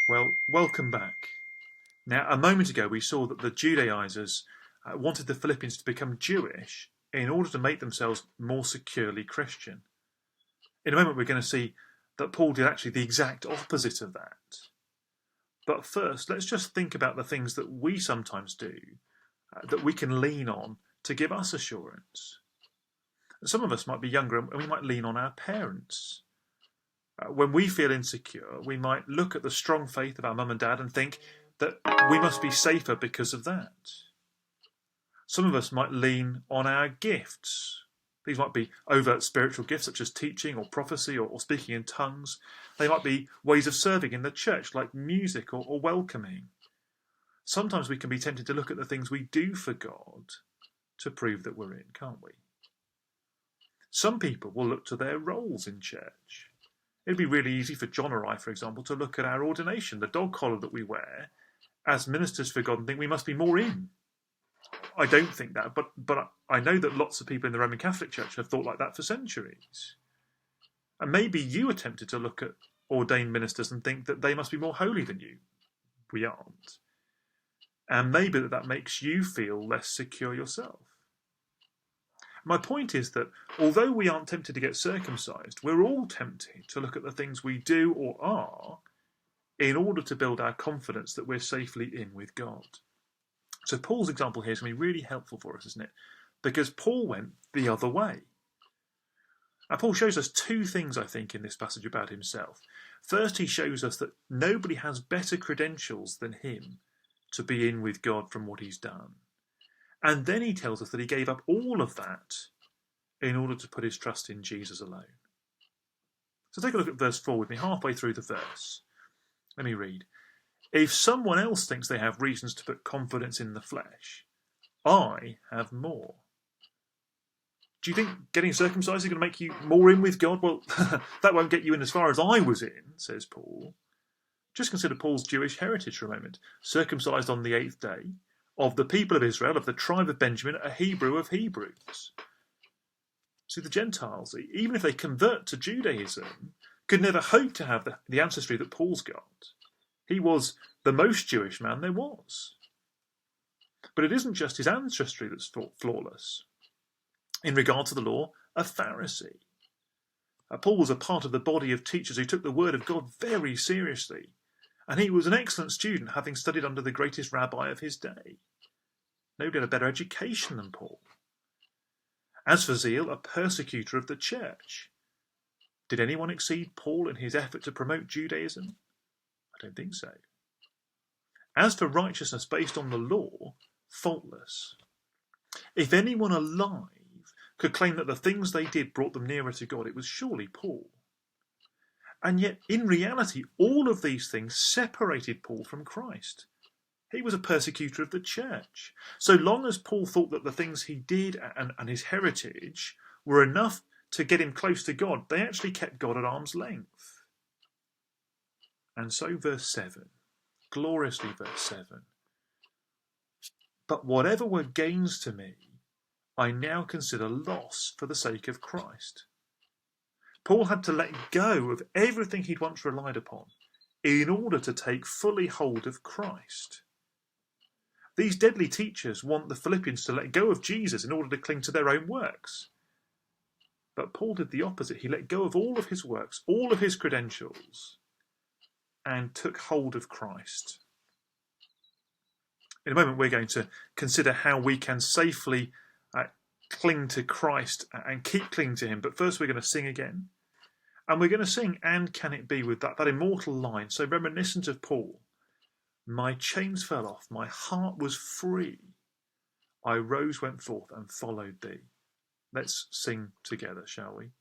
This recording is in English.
Well, welcome back. Now, a moment ago we saw that the Judaizers wanted the Philippians to become Jewish in order to make themselves more securely Christian. In a moment we're going to see that Paul did actually the exact opposite of that. But first, let's just think about the things that we sometimes do that we can lean on to give us assurance. Some of us might be younger and we might lean on our parents. When we feel insecure, we might look at the strong faith of our mum and dad and think that we must be safer because of that. Some of us might lean on our gifts. These might be overt spiritual gifts such as teaching or prophecy or speaking in tongues. They might be ways of serving in the church like music or welcoming. Sometimes we can be tempted to look at the things we do for God to prove that we're in, can't we? Some people will look to their roles in church. It'd be really easy for John or I, for example, to look at our ordination, the dog collar that we wear, as ministers for God and think we must be more in. I don't think that, but I know that lots of people in the Roman Catholic Church have thought like that for centuries. And maybe you are tempted to look at ordained ministers and think that they must be more holy than you. We aren't. And maybe that makes you feel less secure yourself. My point is that although we aren't tempted to get circumcised, we're all tempted to look at the things we do or are in order to build our confidence that we're safely in with God. So Paul's example here is going to be really helpful for us, isn't it? Because Paul went the other way. Now, Paul shows us two things, I think, in this passage about himself. First, he shows us that nobody has better credentials than him to be in with God from what he's done. And then he tells us that he gave up all of that in order to put his trust in Jesus alone. So take a look at verse 4 with me, halfway through the verse. Let me read. If someone else thinks they have reasons to put confidence in the flesh, I have more. Do you think getting circumcised is going to make you more in with God? Well, that won't get you in as far as I was in, says Paul. Just consider Paul's Jewish heritage for a moment. Circumcised on the 8th day, of the people of Israel, of the tribe of Benjamin, a Hebrew of Hebrews. See, the Gentiles, even if they convert to Judaism, could never hope to have the ancestry that Paul's got. He was the most Jewish man there was. But it isn't just his ancestry that's flawless. In regard to the law, a Pharisee. Paul was a part of the body of teachers who took the word of God very seriously. And he was an excellent student, having studied under the greatest rabbi of his day. Nobody had a better education than Paul. As for zeal, a persecutor of the church. Did anyone exceed Paul in his effort to promote Judaism? I don't think so. As for righteousness based on the law, faultless. If anyone alive could claim that the things they did brought them nearer to God, it was surely Paul. And yet, in reality, all of these things separated Paul from Christ. He was a persecutor of the church. So long as Paul thought that the things he did and his heritage were enough to get him close to God, they actually kept God at arm's length. And so verse 7, gloriously verse 7. But whatever were gains to me, I now consider loss for the sake of Christ. Paul had to let go of everything he'd once relied upon in order to take fully hold of Christ. These deadly teachers want the Philippians to let go of Jesus in order to cling to their own works. But Paul did the opposite. He let go of all of his works, all of his credentials, and took hold of Christ. In a moment, we're going to consider how we can safely cling to Christ and keep clinging to him. But first, we're going to sing again. And we're going to sing "And Can It Be" with that immortal line, so reminiscent of Paul. My chains fell off, my heart was free. I rose, went forth, and followed thee. Let's sing together, shall we?